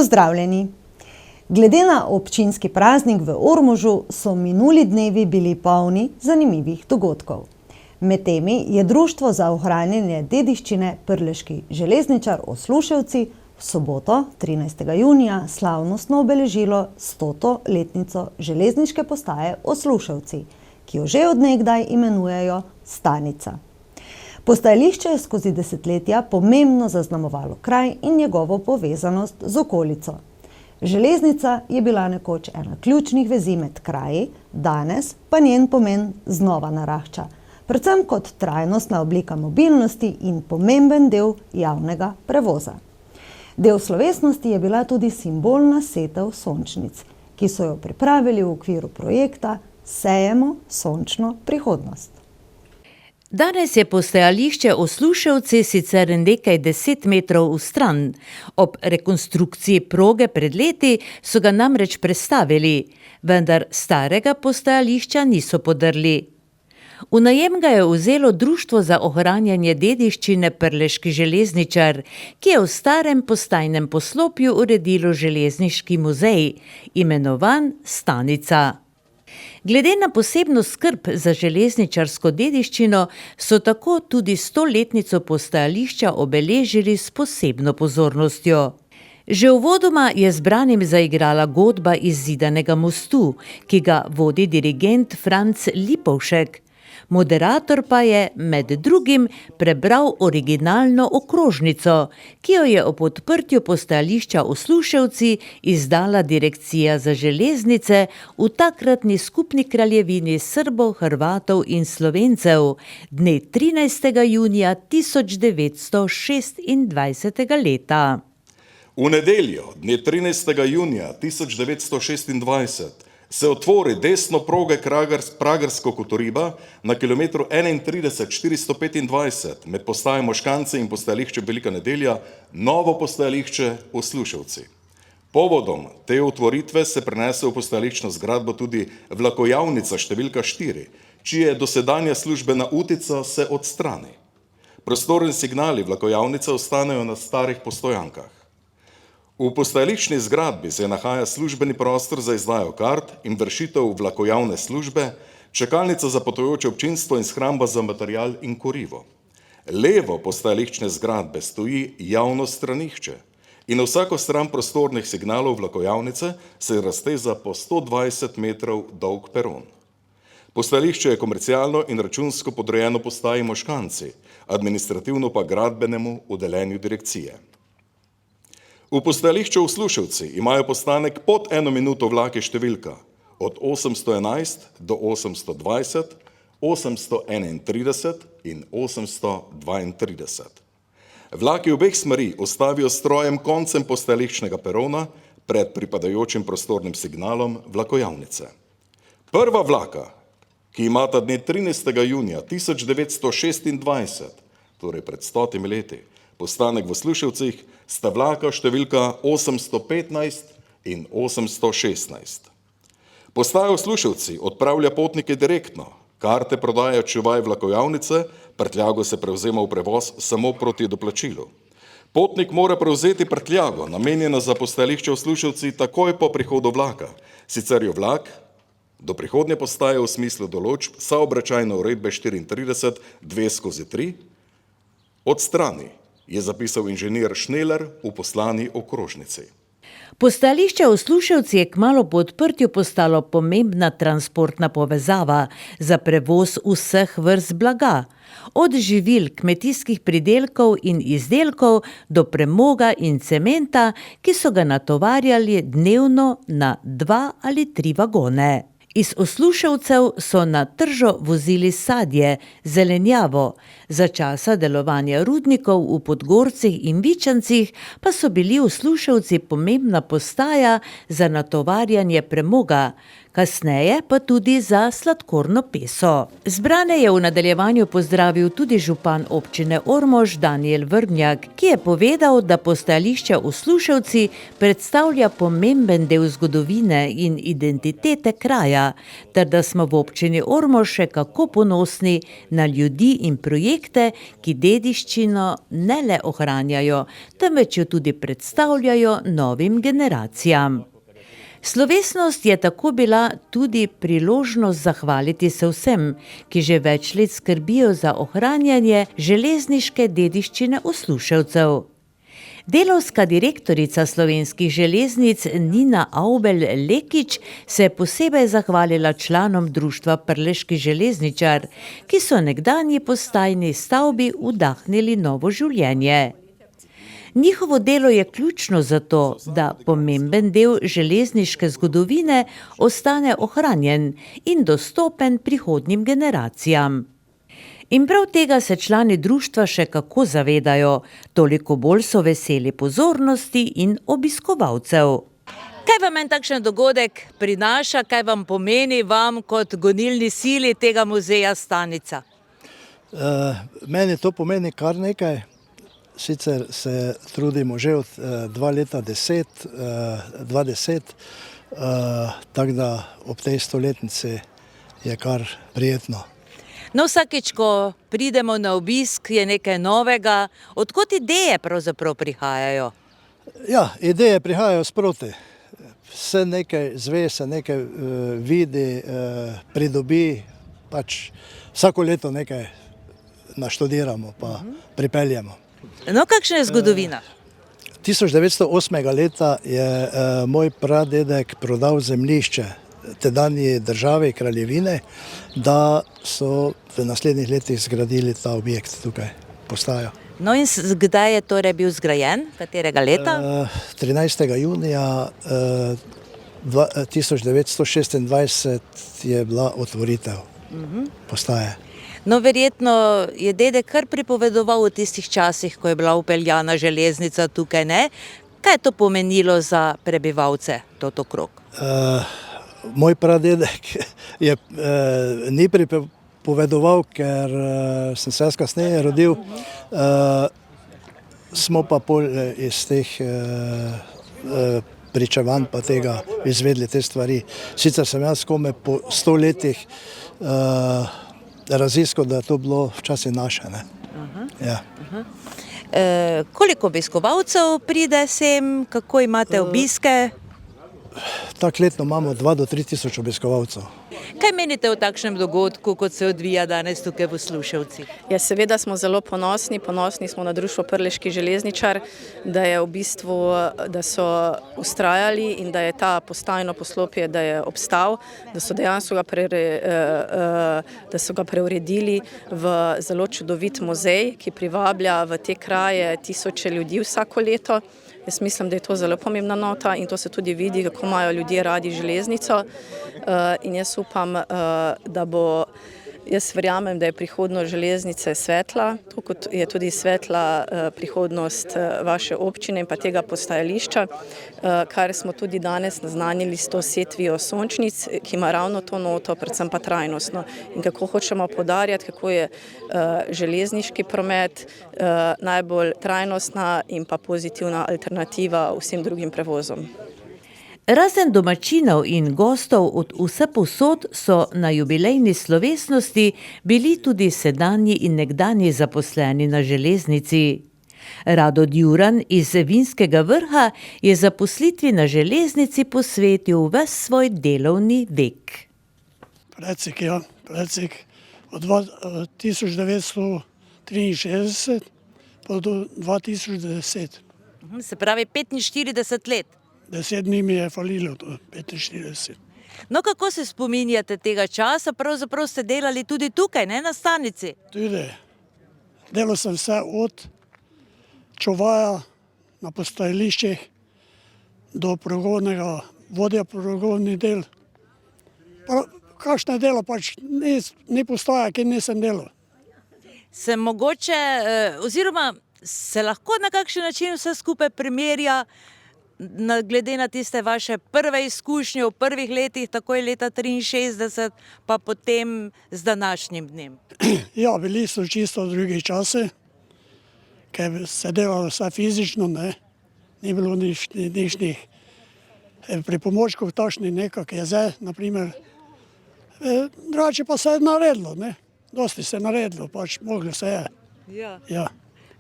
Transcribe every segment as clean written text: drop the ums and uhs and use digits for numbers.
Pozdravljeni! Glede na občinski praznik v Ormožu so minuli dnevi bili polni zanimivih dogodkov. Med temi je Društvo za ohranjanje dediščine Prleški železničar Osluševci v soboto, 13. junija, slavnostno obeležilo 100. letnico železniške postaje Osluševci, ki jo že od nekdaj imenujejo Stanica. Postajališče je skozi desetletja pomembno zaznamovalo kraj in njegovo povezanost z okolico. Železnica je bila nekoč ena ključnih vezi med kraji, danes pa njen pomen znova narašča, predvsem kot trajnostna oblika mobilnosti in pomemben del javnega prevoza. Del slovesnosti je bila tudi simbolna setev sončnic, ki so jo pripravili v okviru projekta Sejemo sončno prihodnost. Danes je postajališče Osluševci sicer nekaj 10 metrov vstran. Ob rekonstrukciji proge pred leti so ga namreč prestavili, vendar starega postajališča niso podrli. V najem ga je vzelo Društvo za ohranjanje dediščine Prleški železničar, ki je v starem postajnem poslopju uredilo železniški muzej, imenovan Stanica. Glede na posebno skrb za železničarsko dediščino so tako tudi 100-letnico postajališča obeležili s posebno pozornostjo. Že uvodoma je zbranim zaigrala godba iz Zidanega mostu, ki ga vodi dirigent Franc Lipovšek. Moderator pa je med drugim prebral originalno okrožnico, ki jo je ob odprtju postajališča Osluševci izdala Direkcija za železnice v takratni skupni kraljevini Srbov, Hrvatov in Slovencev dne 13. junija 1926. leta. V nedeljo, dne 13. junija 1926, se otvori desno proge Pragersko-Kotoriba na kilometru 31,425 med postajo Moškanci in postajališče Velika nedelja, novo postajališče Osluševci. Povodom te otvoritve se prenese v postajališčno zgradbo tudi vlakojavnica številka 4, čija dosedanja službena utica se odstrani. Prostorni signali vlakojavnice ostanejo na starih postojankah. V postajališčni zgradbi se nahaja službeni prostor za izdajo kart in vršitev vlakojavne službe, čakalnica za potujoče občinstvo in shramba za material in kurivo. Levo postajališčne zgradbe stoji javno stranišče in na vsako stran prostornih signalov vlakojavnice se razteza po 120 metrov dolg peron. Postajališče je komercialno in računsko podrejeno postaji Moškanci, administrativno pa gradbenemu oddeljenju direkcije. V postajališču Osluševci imajo postanek pod 1 minuto vlake številka od 811 do 820, 831 in 832. Vlaki obeh smeri ustavijo s strojem koncem postajališčnega perona pred pripadajočim prostornim signalom vlakojavnice. Prva vlaka, ki imata dne 13. junija 1926, torej pred 100 leti, postanek v Osluševcih, sta vlaka številka 815 in 816. Postaja Osluševci odpravlja potnike direktno, karte prodaja čuvaj vlakojavnice, prtljago se prevzema v prevoz samo proti doplačilu. Potnik mora prevzeti prtljago, namenjeno za postajališče Osluševci, takoj po prihodu vlaka, sicer jo vlak do prihodnje postaje v smislu določb saobračajne uredbe 34-2/3 odstrani, je zapisal inženir Šneler v poslani okrožnici. Postajališče Osluševci je kmalu po odprtju postalo pomembna transportna povezava za prevoz vseh vrst blaga, od živil, kmetijskih pridelkov in izdelkov do premoga in cementa, ki so ga natovarjali dnevno na 2 ali 3 vagone. Iz Osluševcev so na Tržo vozili sadje, zelenjavo. Za časa delovanja rudnikov v Podgorcih in Vičancih pa so bili Osluševci pomembna postaja za natovarjanje premoga, kasneje pa tudi za sladkorno peso. Zbrane je v nadaljevanju pozdravil tudi župan občine Ormož Danijel Vrhnjak, ki je povedal, da postajališče v Sluševci predstavlja pomemben del zgodovine in identitete kraja, ter da smo v občini Ormož še kako ponosni na ljudi in projekte, ki dediščino ne le ohranjajo, temveč jo tudi predstavljajo novim generacijam. Slovesnost je tako bila tudi priložnost zahvaliti se vsem, ki že več let skrbijo za ohranjanje železniške dediščine Usluševcev. Delavska direktorica Slovenskih železnic Nina Avbelj-Lekić se je posebej zahvalila članom društva Prleški železničar, ki so nekdanji postajni stavbi vdahnili novo življenje. Njihovo delo je ključno zato, da pomemben del železniške zgodovine ostane ohranjen in dostopen prihodnjim generacijam. In prav tega se člani društva še kako zavedajo, toliko bolj so veseli pozornosti in obiskovalcev. Kaj vam en takšen dogodek prinaša, kaj vam pomeni vam kot gonilni sili tega muzeja Stanica? Meni to pomeni kar nekaj. Sicer se trudimo že od 2010, tako da ob tej stoletnici je kar prijetno. No, vsakič, ko pridemo na obisk, je nekaj novega. Odkot ideje pravzaprav prihajajo? Ja, ideje prihajajo sproti. Se nekaj zve, se nekaj vidi, pridobi, pač vsako leto nekaj naštudiramo pa pripeljemo. No, kakšna je zgodovina? 1908. leta je moj pradedek prodal zemljišče tedanji državi Kraljevine, da so v naslednjih letih zgradili ta objekt tukaj, postajo. No in kdaj je torej bil zgrajen? Katerega leta? 13. junija 1926 je bila otvoritev postaje. No, verjetno je dedek kar pripovedoval v tistih časih, ko je bila vpeljana železnica tukaj, ne? Kaj je to pomenilo za prebivalce tot okrog? Moj pradedek je ni pripovedoval, ker sem se jaz kasneje rodil. Smo pa pol iz teh pričevanj pa tega izvedli te stvari. Sicer sem jaz komaj po 100 letih raziskal, da je to bilo včasih naše. Ne? Ja. Koliko obiskovalcev pride sem, kako imate obiske? Tak letno imamo 2 do 3 tisoč obiskovalcev. Kaj menite o takšnem dogodku, kot se odvija danes tukaj v Sluševcih? Ja, seveda smo zelo ponosni smo na društvo Prleški železničar, da je v bistvu, da so ustrajali in da je ta postajno poslopje, da je obstal, da so dejansko ga preuredili v zelo čudovit muzej, ki privablja v te kraje tisoče ljudi vsako leto. Jaz mislim, da je to zelo pomembna nota in to se tudi vidi, kako imajo ljudje radi železnico. In jaz upam, da bo, jaz verjamem, da je prihodnost železnice svetla, tako kot je tudi svetla prihodnost vaše občine in pa tega postajališča, kar smo tudi danes naznanili s to setvijo sončnic, ki ima ravno to noto, predvsem pa trajnostno. In kako hočemo poudarjati, kako je železniški promet najbolj trajnostna in pa pozitivna alternativa vsem drugim prevozom. Razen domačinov in gostov od vsepovsod so na jubilejni slovesnosti bili tudi sedanji in nekdanji zaposleni na železnici. Rado Djuran iz Vinskega Vrha je zaposlitvi na železnici posvetil ves svoj delovni vek. Predsek od 1963 pa do 2010. Se pravi 45 let. 10 dni mi je falilo, to 45. No, kako se spominjate tega časa? Pravzaprav ste delali tudi tukaj, ne na stanici? Tudi. Delal sem vse od čuvaja na postajališčih do progovnega, vodja progovni del. Kakšne delo pač ni postaja, ki nisem delal. Se mogoče, oziroma se lahko na kakšen način vse skupaj primerja glede na tiste vaše prve izkušnje v prvih letih, takoj leta 63, pa potem z današnjim dnem? Ja, bili so čisto drugi časi, ker se delalo vse fizično, ne. Ni bilo nišnih pripomočkov takšnih nekak je zdaj, naprimer. Drugače pa se je naredilo, ne. Dosti se je naredilo, pač moglo se je. Ja. Ja.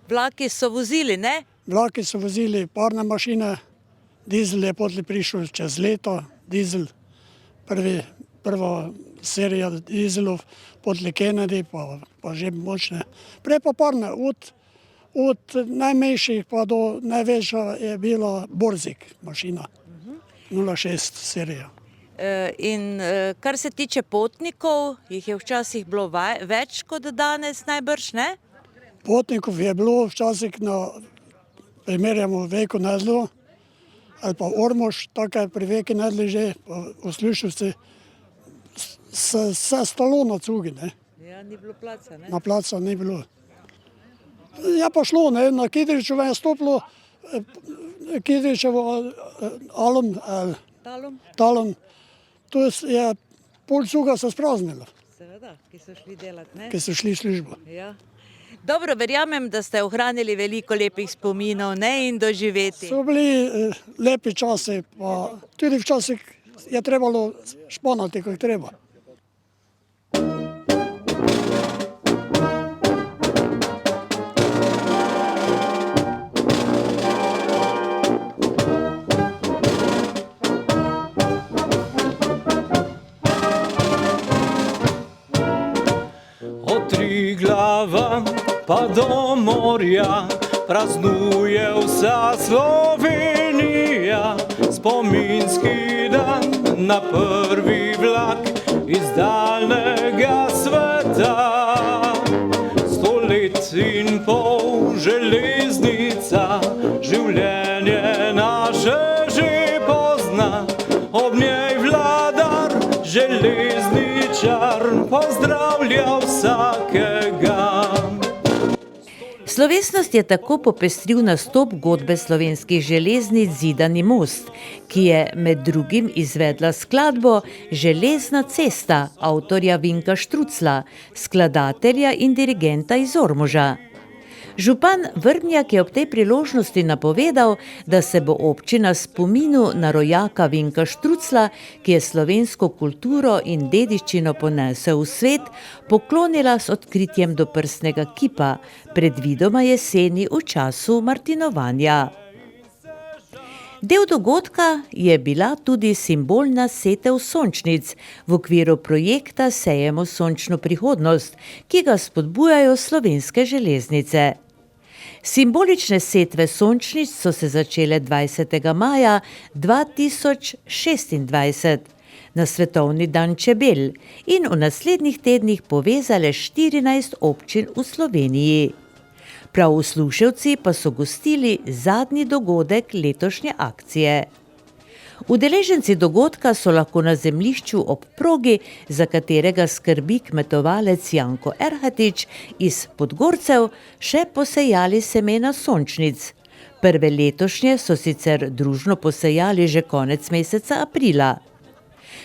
Vlaki so vozili, ne? Vlaki so vozili parne mašine, dizel je potlej prišel čez leto, dizel, prva serija dizelov, potlej Kennedy, pa že močne. Prej pa parne, od najmanjših pa do največja je bila Borzik mašina, 06 serija. In kar se tiče potnikov, jih je včasih bilo več kot danes najbrž, ne? Potnikov je bilo včasih primerjamo Vejko Nedlo ali pa Ormož, tako je pri Vejki Nedli že, pa v Slušovci, se stalo na cugi, ne. Ja, ni bilo placa, ne? Na placa ni bilo. Je pa šlo, ne, na Kidričevo je stopilo, Kidričevo Alum, Talum, to je pol cuga se spraznilo, Seveda, ki so šli delati, ne? ki so šli v službo. Ja. Dobro, verjamem, da ste ohranili veliko lepih spominov, ne, in doživeti. So bili lepi časi, pa tudi včasih je trebalo šponati, ko je treba. Od Triglava pa do morja praznuje vsa Slovenija. Spominski dan na prvi vlak iz daljnega sveta. 100 let in pol železnica življenje naše že pozna. Ob njej vladar železničar pozdravlja vsakega. Slovesnost je tako popestril nastop godbe Slovenskih železnic Zidani most, ki je med drugim izvedla skladbo Železna cesta avtorja Vinka Štruclja, skladatelja in dirigenta iz Ormoža. Župan Vrbnjak je ob tej priložnosti napovedal, da se bo občina spominu na rojaka Vinka Štruclja, ki je slovensko kulturo in dediščino ponesel v svet, poklonila s odkritjem doprsnega kipa, predvidoma jeseni v času martinovanja. Del dogodka je bila tudi simbolna setev sončnic v okviru projekta Sejemo sončno prihodnost, ki ga spodbujajo Slovenske železnice. Simbolične setve sončnic so se začele 20. maja 2026 na Svetovni dan čebel in v naslednjih tednih povezale 14 občin v Sloveniji. Prav Usluševci pa so gostili zadnji dogodek letošnje akcije. Udeleženci dogodka so lahko na zemljišču ob progi, za katerega skrbi kmetovalec Janko Erhatič iz Podgorcev, še posejali semena sončnic. Prve letošnje so sicer družno posejali že konec meseca aprila.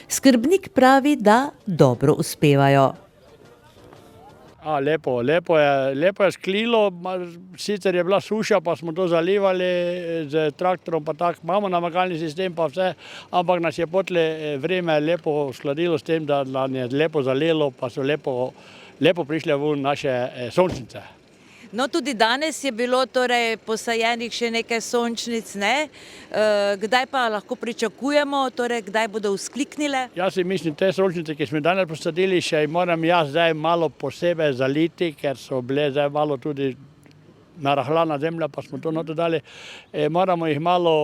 Skrbnik pravi, da dobro uspevajo. Lepo je šklilo, sicer je bila suša, pa smo to zalivali z traktorom, pa tako, imamo namakalni sistem pa vse, ampak nas je potlej vreme lepo skladilo s tem, da nam je lepo zalilo, pa so lepo prišle v naše sončnice. No, tudi danes je bilo torej posajenih še nekaj sončnic, ne? Kdaj pa lahko pričakujemo, torej kdaj bodo vzkliknile? Jaz si mislim, te sončnice, ki smo danes posadili, še moram jaz zdaj malo posebej zaliti, ker so bile zdaj malo tudi narahlana zemlja, pa smo to noto dali. Moramo jih malo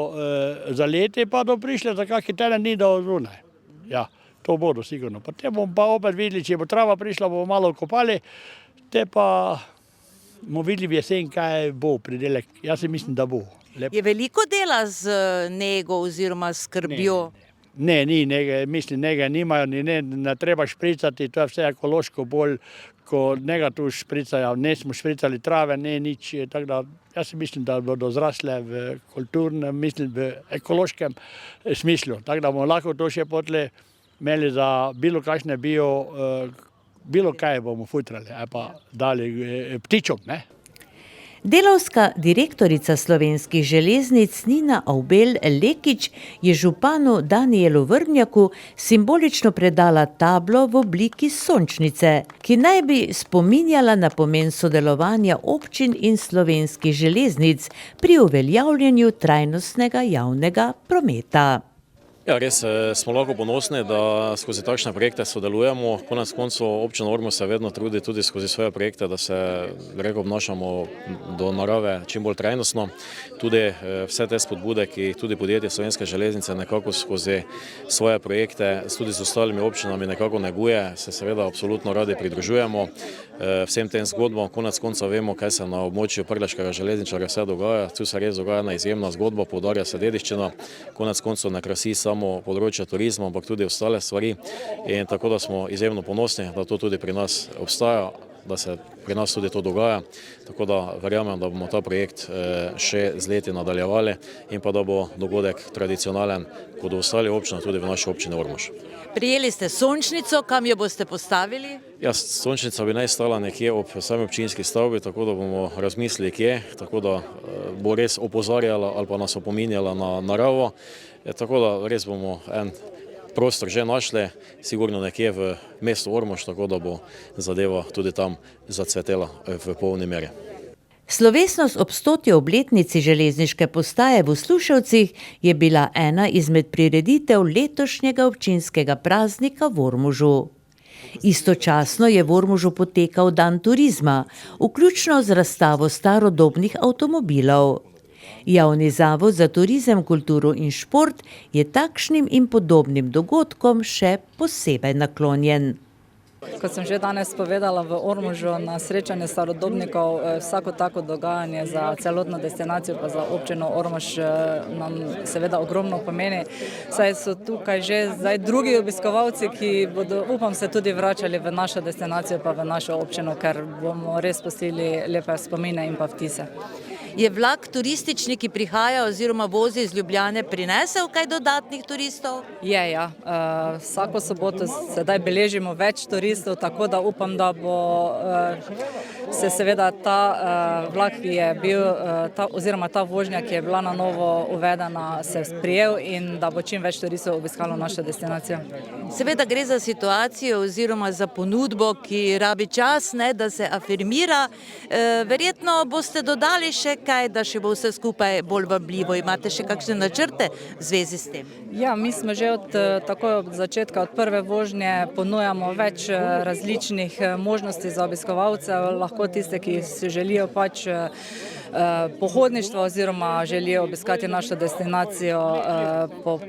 zaliti, pa do prišle za kakšen teden dni do zunaj. Ja, to bodo sigurno. Potem bomo pa opet videli, če bo trava prišla, bomo malo kopali, te pa bomo videli v jesen, kaj bo pridelek. Jaz si mislim, da bo. Lepo. Je veliko dela z nego oziroma skrbjo? Ne, ni nege, mislim, nege nimajo, ne treba špricati, to je vse ekološko bolj ko njega tu špricajo, ne smo špricali trave, ne nič, tako da jaz si mislim, da bodo zrasle v kulturnem, mislim v ekološkem smislu, tako da bomo lahko to še potle imeli za bilo kakšne bilo kaj bomo futrali, pa dali ptičom, ne. Delavska direktorica Slovenskih železnic Nina Avbelj-Lekić je županu Danijelu Vrvnjaku simbolično predala tablo v obliki sončnice, ki naj bi spominjala na pomen sodelovanja občin in Slovenskih železnic pri uveljavljanju trajnostnega javnega prometa. Ja, res smo lahko ponosni, da skozi takšne projekte sodelujemo. Konec koncev občina Ormož se vedno trudi tudi skozi svoje projekte, da se obnašamo do narave čim bolj trajnostno. Tudi vse te spodbude, ki jih tudi podjetje Slovenske železnice nekako skozi svoje projekte, tudi z ostalimi občinami nekako neguje, se seveda absolutno radi pridružujemo vsem tem zgodbam. Konec koncev vemo, kaj se na območju Prleškega železničarja vse dogaja. Tu se res dogaja ena izjemna zgodba, poudarja se dediščina. Konec koncev ne krasi samo področja turizma, ampak tudi ostale stvari. In tako da smo izjemno ponosni, da to tudi pri nas obstaja, da se pri nas tudi to dogaja. Tako da verjamem, da bomo ta projekt še z leti nadaljevali in pa da bo dogodek tradicionalen kot v ostali občini, tudi v naši občini Ormož. Prijeli ste sončnico, kam jo boste postavili? Ja, sončnica bi naj stala nekje ob sami občinski stavbi, tako da bomo razmislili kje, tako da bo res opozarjala ali pa nas opominjala na naravo. Tako da res bomo en prostor že našli, sigurno nekje v mestu Ormož, tako da bo zadeva tudi tam zacvetela v polni meri. Slovesnost ob 100. obletnici železniške postaje v Sluševcih je bila ena izmed prireditev letošnjega občinskega praznika v Ormožu. Istočasno je v Ormožu potekal dan turizma, vključno z razstavo starodobnih avtomobilov. Javni zavod za turizem, kulturo in šport je takšnim in podobnim dogodkom še posebej naklonjen. Kot sem že danes povedala, v Ormožu na srečanje starodobnikov vsako tako dogajanje za celotno destinacijo pa za občino Ormož nam seveda ogromno pomeni. Saj so tukaj že zdaj drugi obiskovalci, ki bodo, upam, se tudi vračali v našo destinacijo pa v našo občino, ker bomo res pustili lepe spomine in pa vtise. Je vlak turistični, ki prihaja oziroma vozi iz Ljubljane, prinesel kaj dodatnih turistov? Je, ja. Vsako soboto sedaj beležimo več turistov, tako da upam, da bo se seveda ta vlak, ki je bil, oziroma ta vožnja, ki je bila na novo uvedena, se sprijel in da bo čim več turistov obiskalo našo destinacijo. Seveda gre za situacijo oziroma za ponudbo, ki rabi čas, ne, da se afirmira. Verjetno boste dodali še kaj, da še bo vse skupaj bolj vabljivo. Imate še kakšne načrte v zvezi s tem? Ja, mi smo že takoj od začetka, od prve vožnje ponujamo več različnih možnosti za obiskovalce, lahko tiste, ki si želijo pač pohodništva oziroma želijo obiskati našo destinacijo po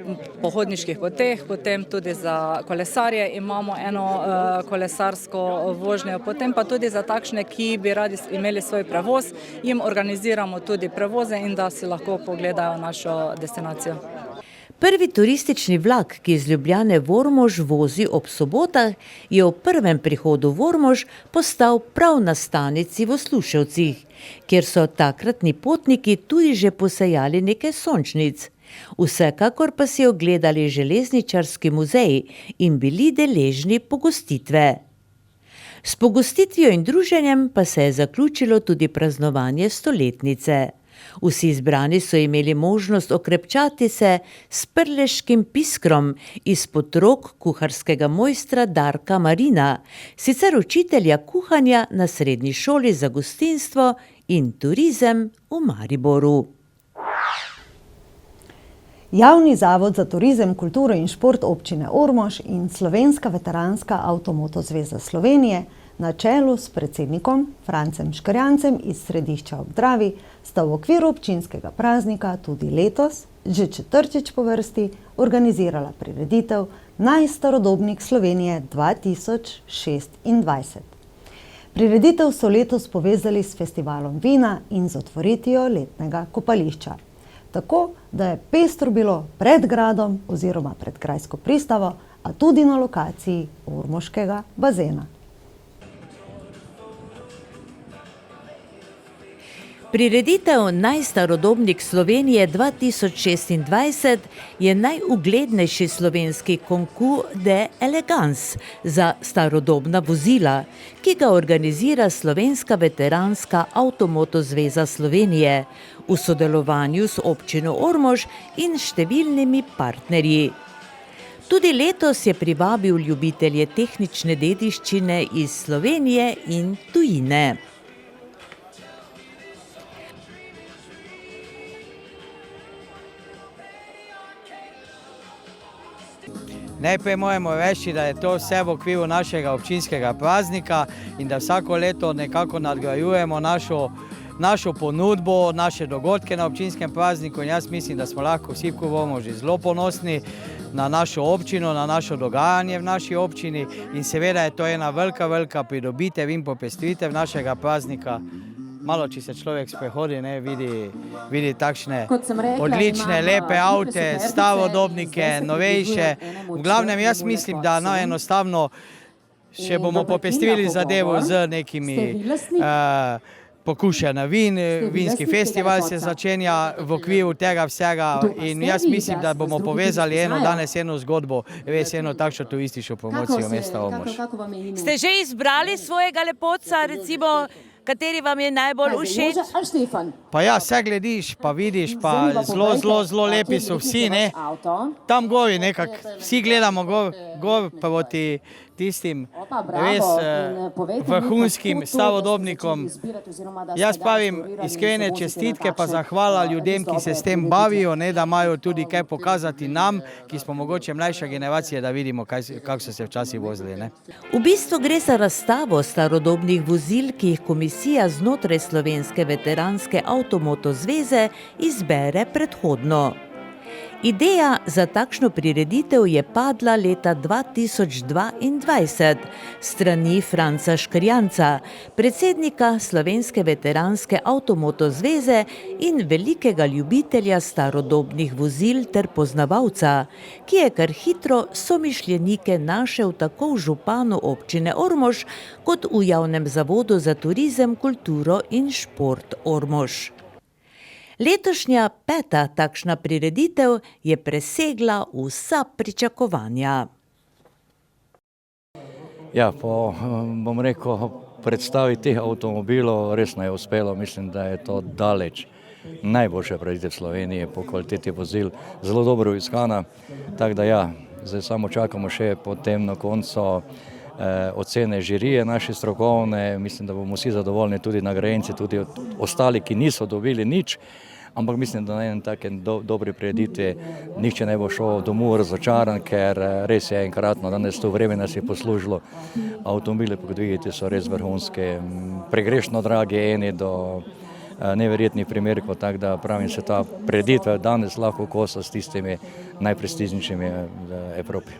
pohodniških poteh, potem tudi za kolesarje imamo eno kolesarsko vožnjo, potem pa tudi za takšne, ki bi radi imeli svoj prevoz, jim organiziramo tudi prevoze in da si lahko pogledajo našo destinacijo. Prvi turistični vlak, ki iz Ljubljane v Ormož vozi ob sobotah, je ob prvem prihodu v Ormož postal prav na stanici v Sluševcih, kjer so takratni potniki tudi že posejali nekaj sončnic. Vsekakor pa si ogledali železničarski muzej in bili deležni pogostitve. S pogostitvijo in druženjem pa se je zaključilo tudi praznovanje stoletnice. Vsi izbrani so imeli možnost okrepčati se s prleškim piskrom izpod rok kuharskega mojstra Darka Marina, sicer učitelja kuhanja na Srednji šoli za gostinstvo in turizem v Mariboru. Javni zavod za turizem, kulturo in šport občine Ormož in Slovenska veteranska avtomoto zveza Slovenije na čelu s predsednikom Francem Škrjancem iz Središča ob Dravi sta v okviru občinskega praznika tudi letos, že četrtič po vrsti, organizirala prireditev Najstarodobnik Slovenije 2026. Prireditev so letos povezali s festivalom vina in z otvoritvijo letnega kopališča. Tako, da je pestro bilo pred gradom oziroma pred grajsko pristavo, a tudi na lokaciji ormoškega bazena. Prireditev Najstarodobnik Slovenije 2026 je najuglednejši slovenski konkur de elegance za starodobna vozila, ki ga organizira Slovenska veteranska Avtomoto zveza Slovenije v sodelovanju s občino Ormož in številnimi partnerji. Tudi letos je privabil ljubitelje tehnične dediščine iz Slovenije in tujine. Najprej moramo reči, da je to vse v okviru našega občinskega praznika in da vsako leto nekako nadgrajujemo našo ponudbo, naše dogodke na občinskem prazniku in jaz mislim, da smo lahko vsi v Ormožu zelo ponosni na našo občino, na našo dogajanje v naši občini in seveda je to ena velika pridobitev in popestritev našega praznika. Malo, če se človek sprehodi, vidi takšne odlične, lepe avte, starodobnike, novejše. V glavnem, jaz mislim, da enostavno še bomo popestrili zadevo z nekimi pokušanja vin. Vinski festival se začenja v okviru tega vsega in jaz mislim, da bomo povezali danes eno zgodbo, res eno takšno turistično promocijo mesta Ormož. Ste že izbrali svojega lepotca, recimo, kateri vam je najbolj všeč? Pa ja, vse glediš, pa vidiš, pa zelo lepi so vsi, ne. Tam gori nekako, vsi gledamo gor proti tistim res vrhunskim starodobnikom. Jaz pravim iskrene čestitke pa zahvala ljudem, ki se s tem bavijo, ne, da imajo tudi kaj pokazati nam, ki smo mogoče mlajša generacija, da vidimo, kako so se včasih vozili, ne. V bistvu gre za razstavo starodobnih vozil, ki jih komisija znotraj Slovenske veteranske Avtomoto zveze izbere predhodno. Ideja za takšno prireditev je padla leta 2022 strani Franca Škrjanca, predsednika Slovenske veteranske Avtomoto zveze in velikega ljubitelja starodobnih vozil ter poznavalca, ki je kar hitro somišljenike našel tako v županu občine Ormož kot v javnem zavodu za turizem, kulturo in šport Ormož. Letošnja 5. takšna prireditev je presegla vsa pričakovanja. Ja, po predstavi teh avtomobilov resno je uspelo. Mislim, da je to daleč najboljša prireditev v Sloveniji po kvaliteti vozil, zelo dobro iskana. Tako da ja, zdaj samo čakamo še potem na koncu ocene žirije naše strokovne. Mislim, da bomo vsi zadovoljni, tudi nagrajenci, tudi ostali, ki niso dobili nič. Ampak mislim, da na enem takem dobri prireditvi nihče ne bo šel domov razočaran, ker res je enkratno, danes to vreme nas je poslužilo. Avtomobili, kot vidite, so res vrhunski, pregrešno dragi, eni do neverjetnih primerkov, tako da pravim, se ta prireditev danes lahko kosa s tistimi najprestižnejšimi v Evropi.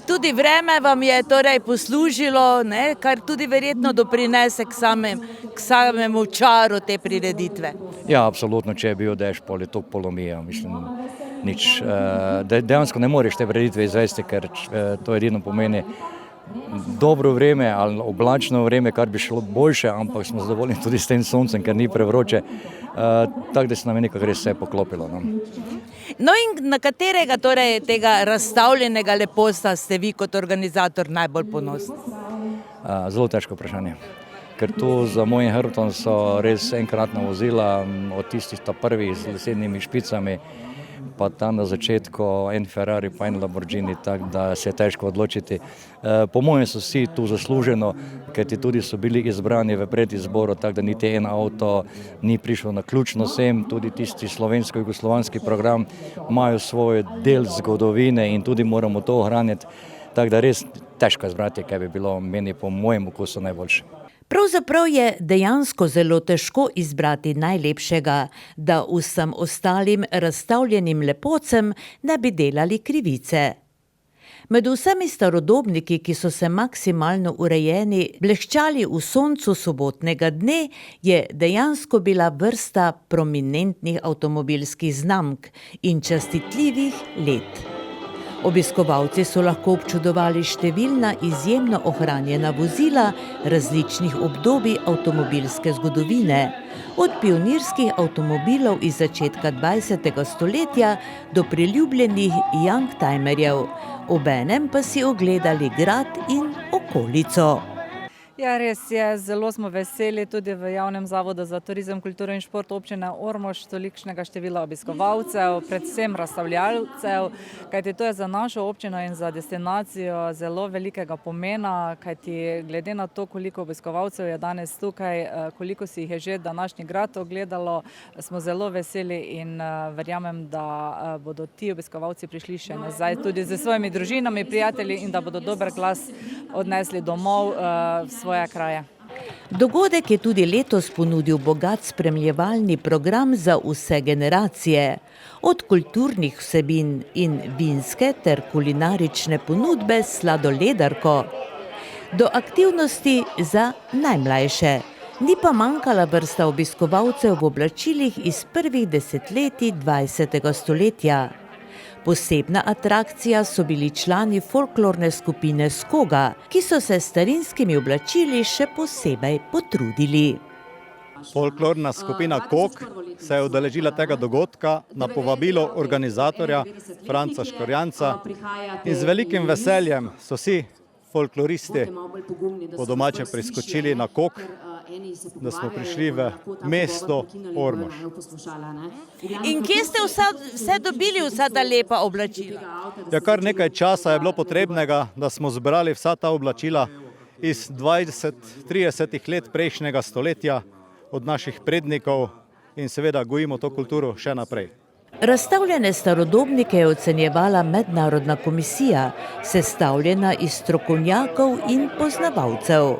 Tudi vreme vam je torej poslužilo, ne, kar tudi verjetno doprinese k samemu čaru te prireditve. Ja, absolutno, če je bil dež, pol je to polomija, mislim, nič. Dejansko ne moreš te prireditve izvesti, ker to edino pomeni dobro vreme ali oblačno vreme, kar bi šlo boljše, ampak smo zadovoljni tudi s tem soncem, ker ni prevroče, tako da se nam je nekako res vse poklopilo. No in na katerega torej tega razstavljenega lepotca ste vi kot organizator najbolj ponosni? Zelo težko vprašanje, ker tu za mojim hrbtom so res enkratna vozila, od tistih prvih z lesenimi špicami, pa tam na začetku en Ferrari pa en Lamborghini, tako da se je težko odločiti. Po mojem so vsi tu zasluženo, ker tudi so bili izbrani v predizboru, tako da niti en avto ni prišel naključno sem, tudi tisti slovensko-jugoslovanski program imajo svoj del zgodovine in tudi moramo to ohraniti, tako da res težko izbrati, kaj bi bilo meni po mojem okusu najboljše. Pravzaprav je dejansko zelo težko izbrati najlepšega, da vsem ostalim razstavljenim lepotcem ne bi delali krivice. Med vsemi starodobniki, ki so se maksimalno urejeni bleščali v soncu sobotnega dne, je dejansko bila vrsta prominentnih avtomobilskih znamk in častitljivih let. Obiskovalci so lahko občudovali številna izjemno ohranjena vozila različnih obdobij avtomobilske zgodovine, od pionirskih avtomobilov iz začetka 20. stoletja do priljubljenih youngtimerjev, obenem pa si ogledali grad in okolico. Ja, res je, zelo smo veseli tudi v Javnem zavodu za turizem, kulturo in šport občine Ormož tolikšnega števila obiskovalcev, predvsem razstavljalcev, kajti to je za našo občino in za destinacijo zelo velikega pomena, kajti glede na to, koliko obiskovalcev je danes tukaj, koliko si jih je že današnji grad ogledalo, smo zelo veseli in verjamem, da bodo ti obiskovalci prišli še nazaj tudi z svojimi družinami, prijatelji in da bodo dober glas odnesli domov svoje kraje. Dogodek je tudi letos ponudil bogat spremljevalni program za vse generacije, od kulturnih vsebin in vinske ter kulinarične ponudbe s sladoledarko do aktivnosti za najmlajše. Ni pa manjkala vrsta obiskovalcev v oblačilih iz prvih desetletij 20. stoletja. Posebna atrakcija so bili člani folklorne skupine Skoga, ki so se s starinskimi oblačili še posebej potrudili. Folklorna skupina Kog se je udeležila tega dogodka na povabilo organizatorja Franca Škorjanca in z velikim veseljem so vsi folkloristi po domače priskočili na Kog, da smo prišli v mesto Ormož. In kje ste vse dobili vsa ta lepa oblačila? Ja, kar nekaj časa je bilo potrebnega, da smo zbrali vsa ta oblačila iz 20-30 let prejšnjega stoletja od naših prednikov in seveda gojimo to kulturo še naprej. Razstavljene starodobnike je ocenjevala mednarodna komisija, sestavljena iz strokovnjakov in poznavalcev.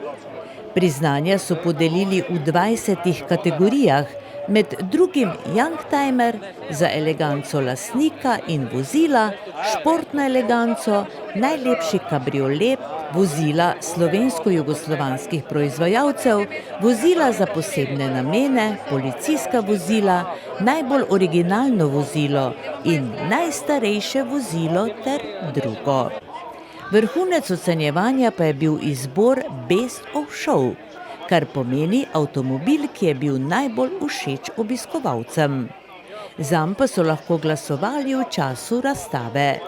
Priznanja so podelili v 20 kategorijah, med drugim youngtimer za eleganco lastnika in vozila, športno eleganco, najlepši kabriolet, vozila slovensko-jugoslovanskih proizvajalcev, vozila za posebne namene, policijska vozila, najbolj originalno vozilo in najstarejše vozilo ter drugo. Vrhunec ocenjevanja pa je bil izbor Best of Show, kar pomeni avtomobil, ki je bil najbolj všeč obiskovalcem. Zanj pa so lahko glasovali v času razstave.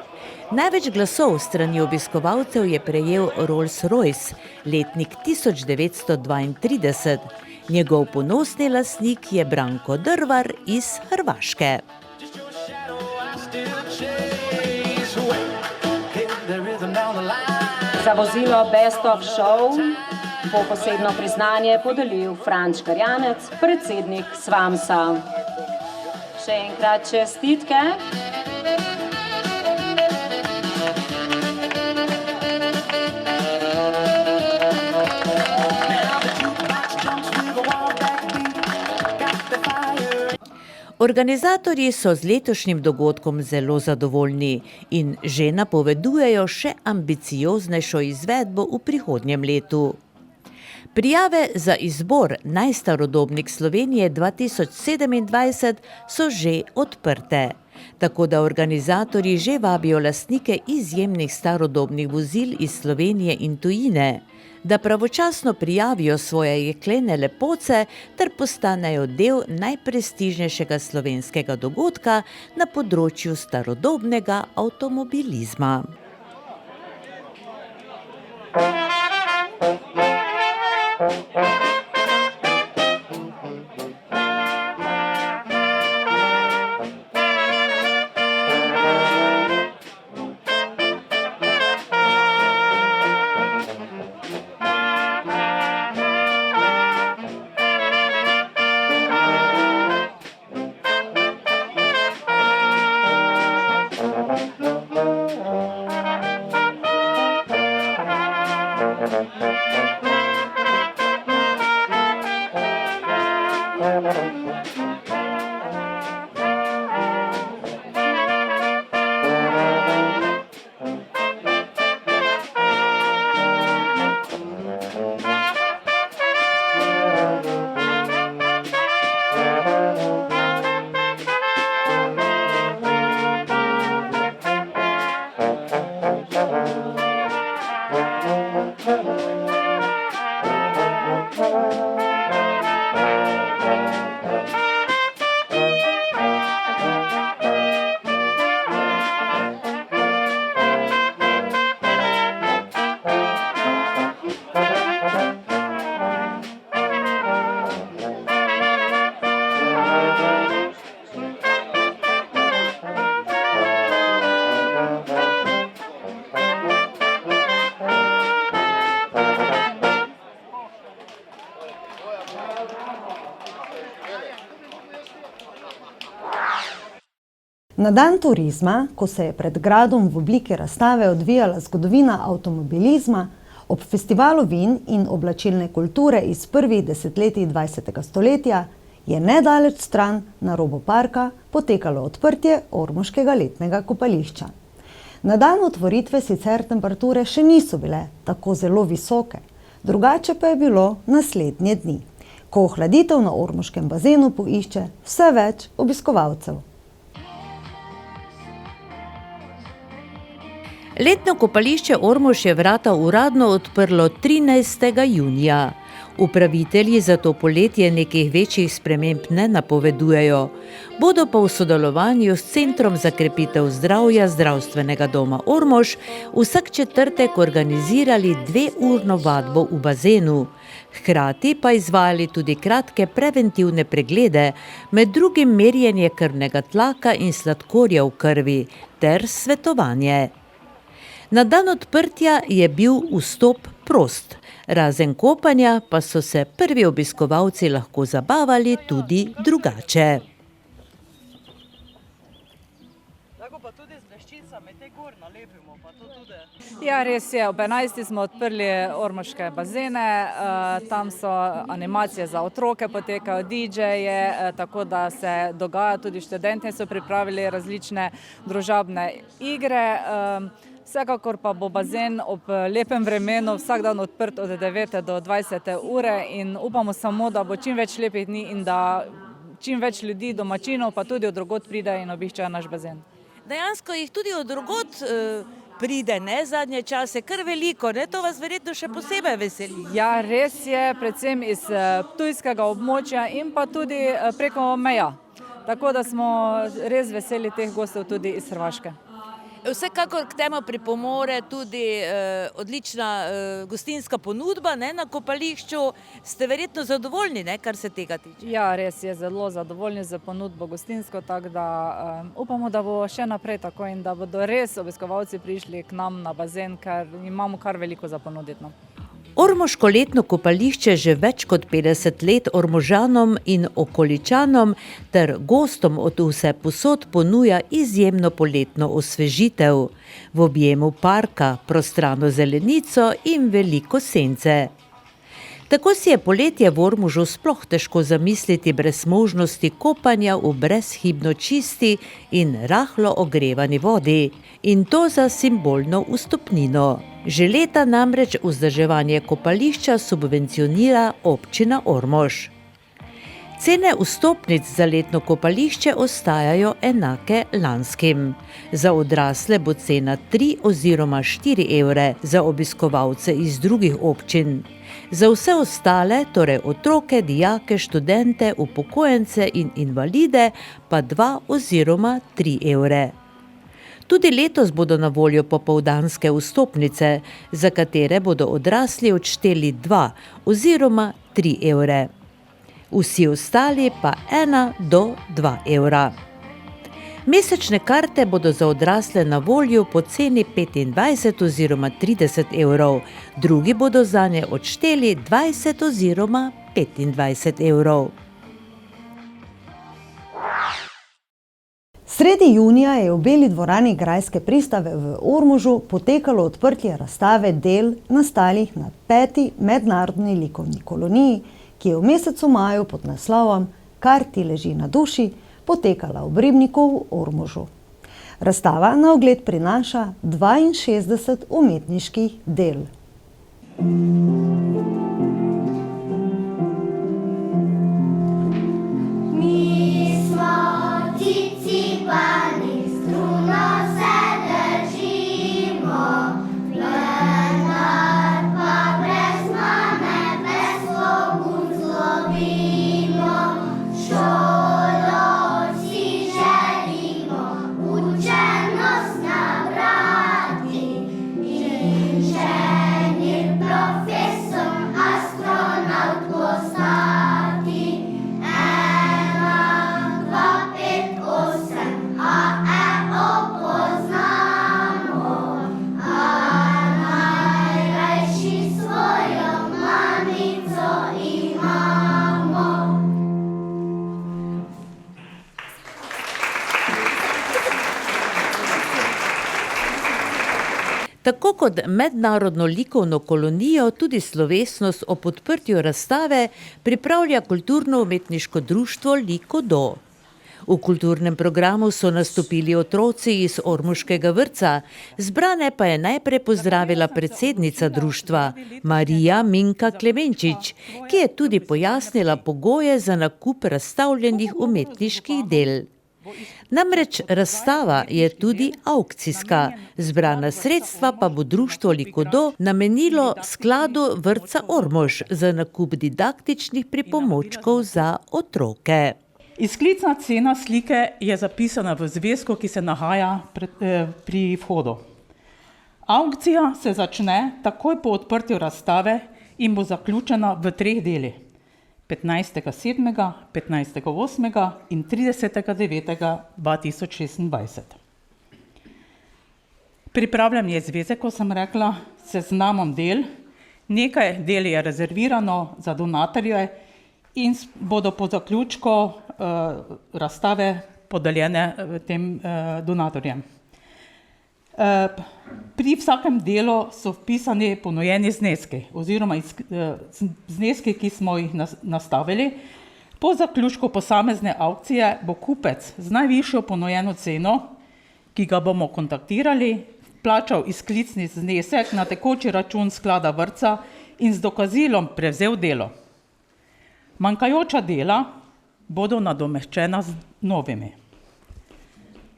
Največ glasov strani obiskovalcev je prejel Rolls-Royce, letnik 1932. Njegov ponosni lastnik je Branko Drvar iz Hrvaške. Za vozilo Best of Show bo posebno priznanje podelil Franc Škorjanec, predsednik SVAMS-a. Še enkrat čestitke. Organizatorji so z letošnjim dogodkom zelo zadovoljni in že napovedujejo še ambicioznejšo izvedbo v prihodnjem letu. Prijave za izbor Najstarodobnik Slovenije 2027 so že odprte, tako da organizatorji že vabijo lastnike izjemnih starodobnih vozil iz Slovenije in tujine, da pravočasno prijavijo svoje jeklene lepoce ter postanejo del najprestižnejšega slovenskega dogodka na področju starodobnega avtomobilizma. Na dan turizma, ko se je pred gradom v obliki razstave odvijala zgodovina avtomobilizma, ob festivalu vin in oblačilne kulture iz prvih desetletij 20. stoletja, je nedaleč stran na robu parka potekalo odprtje ormoškega letnega kopališča. Na dan otvoritve sicer temperature še niso bile tako zelo visoke, drugače pa je bilo naslednje dni, ko ohladitev na ormoškem bazenu poišče vse več obiskovalcev. Letno kopališče Ormož je vrata uradno odprlo 13. junija. Upravitelji za to poletje nekih večjih sprememb ne napovedujejo, bodo pa v sodelovanju s Centrom za krepitev zdravja Zdravstvenega doma Ormož vsak četrtek organizirali 2-urno vadbo v bazenu. Hkrati pa izvajali tudi kratke preventivne preglede, med drugim merjenje krvnega tlaka in sladkorja v krvi ter svetovanje. Na dan odprtja je bil vstop prost, razen kopanja pa so se prvi obiskovalci lahko zabavali tudi drugače. Ja, res je, ob 11. smo odprli ormoške bazene, tam so animacije za otroke, potekajo DJ-je, tako da se dogaja, tudi študenti so pripravili različne družabne igre. Vsekakor pa bo bazen ob lepem vremenu vsak dan odprt od 9. do 20. ure in upamo samo, da bo čim več lepih dni in da čim več ljudi, domačinov, pa tudi od drugod pride in obiščajo naš bazen. Dejansko jih tudi od drugod pride, ne, zadnje čase, kar veliko, ne, to vas verjetno še posebej veseli. Ja, res je, predvsem iz ptujskega območja in pa tudi preko meja. Tako da smo res veseli teh gostov tudi iz Hrvaške. Vsekakor k temu pripomore tudi odlična gostinska ponudba, ne, na kopališču. Ste verjetno zadovoljni, ne, kar se tega tiče? Ja, res je, zelo zadovoljni za ponudbo gostinsko, tako da upamo, da bo še naprej tako in da bodo res obiskovalci prišli k nam na bazen, ker imamo kar veliko za ponuditi. Ormoško letno kopališče že več kot 50 let Ormožanom in okoličanom ter gostom od vsepovsod ponuja izjemno poletno osvežitev v objemu parka, prostrano zelenico in veliko sence. Tako si je poletje v Ormožu sploh težko zamisliti brez možnosti kopanja v brezhibno čisti in rahlo ogrevani vodi, in to za simbolno vstopnino. Že leta namreč vzdrževanje kopališča subvencionira občina Ormož. Cene vstopnic za letno kopališče ostajajo enake lanskim. Za odrasle bo cena 3 oziroma 4 evre, za obiskovalce iz drugih občin. Za vse ostale, torej otroke, dijake, študente, upokojence in invalide, pa 2 oziroma 3 evre. Tudi letos bodo na voljo popoldanske vstopnice, za katere bodo odrasli odšteli 2 oziroma 3 evre. Vsi ostali pa 1 do 2 evra. Mesečne karte bodo za odrasle na voljo po ceni 25 oziroma 30 evrov, drugi bodo zanje odšteli 20 oziroma 25 evrov. Sredi junija je v Beli dvorani Grajske pristave v Ormožu potekalo odprtje razstave del nastalih na 5. mednarodni likovni koloniji, ki je v mesecu maju pod naslovom Kar ti leži na duši potekala v Ribniku v Ormožu. Razstava na ogled prinaša 62 umetniških del. Tako kot mednarodno likovno kolonijo, tudi slovesnost ob odprtju razstave pripravlja kulturno-umetniško društvo Likodo. V kulturnem programu so nastopili otroci iz Ormoškega vrtca, zbrane pa je najprej pozdravila predsednica društva, Marija Minka Klemenčič, ki je tudi pojasnila pogoje za nakup razstavljenih umetniških del. Namreč razstava je tudi aukcijska, zbrana sredstva pa bo društvo Likodo namenilo skladu vrtca Ormož za nakup didaktičnih pripomočkov za otroke. Izklicna cena slike je zapisana v zvezku, ki se nahaja pri vhodu. Aukcija se začne takoj po odprtju razstave in bo zaključena v 3 delih. 15.7., 15.8. in 30.9.2026. Pripravljen je zvezek, kot sem rekla, s seznamom del. Nekaj del je rezervirano za donatorje in bodo po zaključku razstave podeljene tem donatorjem. Pri vsakem delu so vpisani ponujeni zneski oziroma zneski, ki smo jih nastavili. Po zaključku posamezne aukcije bo kupec z najvišjo ponujeno ceno, ki ga bomo kontaktirali, plačal izklicni znesek na tekoči račun sklada vrtca in z dokazilom prevzel delo. Manjkajoča dela bodo nadomeščena z novimi.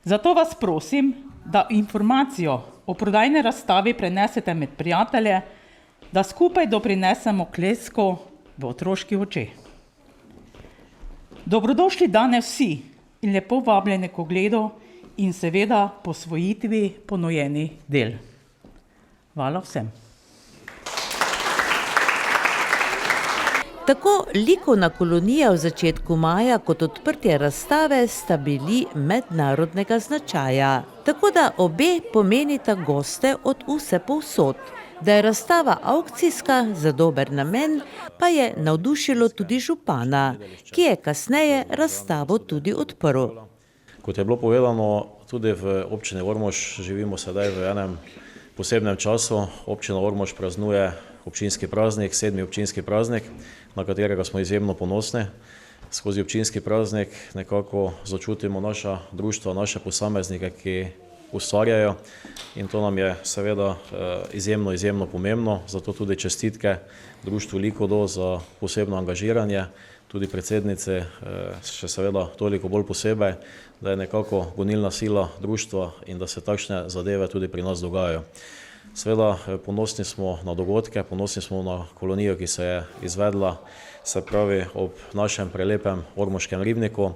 Zato vas prosim, da informacijo o prodajni razstavi prenesete med prijatelje, da skupaj doprinesemo k lesku v otroški oči. Dobrodošli danes vsi in lepo vabljeni k ogledu in seveda posvojitvi ponujenih del. Hvala vsem. Tako likovna kolonija v začetku maja kot odprtje razstave sta bili mednarodnega značaja. Tako da obe pomenita goste od vsepovsod. Da je razstava aukcijska za dober namen, pa je navdušilo tudi župana, ki je kasneje razstavo tudi odprl. Kot je bilo povedano, tudi v občini Ormož živimo sedaj v enem posebnem času. Občina Ormož praznuje občinski praznik, 7. občinski praznik, na katerega smo izjemno ponosni. Skozi občinski praznik nekako začutimo naša društva, naše posameznike, ki ustvarjajo, in to nam je seveda izjemno pomembno, zato tudi čestitke društvu Likodo za posebno angažiranje, tudi predsednice še seveda toliko bolj posebej, da je nekako gonilna sila društva in da se takšne zadeve tudi pri nas dogajajo. Seveda ponosni smo na dogodke, ponosni smo na kolonijo, ki se je izvedla, se pravi ob našem prelepem ormoškem ribniku.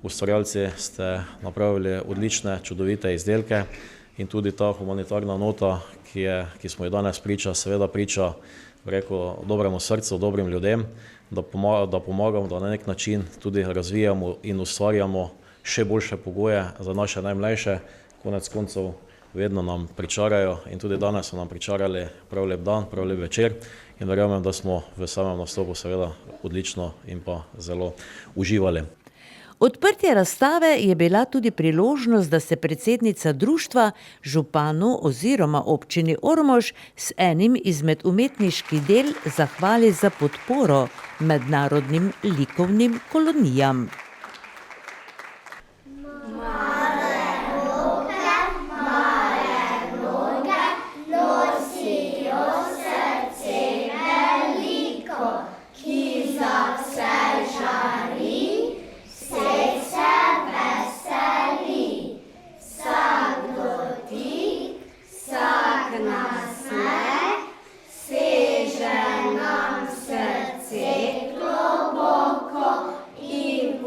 Ustvarjalci ste napravili odlične, čudovite izdelke in tudi ta humanitarna nota, ki smo jo danes priča, seveda priča dobremu srcu, dobrim ljudem, da pomagamo, da na nek način tudi razvijamo in ustvarjamo še boljše pogoje za naše najmlajše. Konec koncev vedno nam pričarajo in tudi danes so nam pričarali prav lep dan, prav lep večer in verjamem, da smo v samem nastopu seveda odlično in pa zelo uživali. Odprtje razstave je bila tudi priložnost, da se predsednica društva županu oziroma občini Ormož s enim izmed umetniških del zahvali za podporo mednarodnim likovnim kolonijam. Seže nam srce globoko in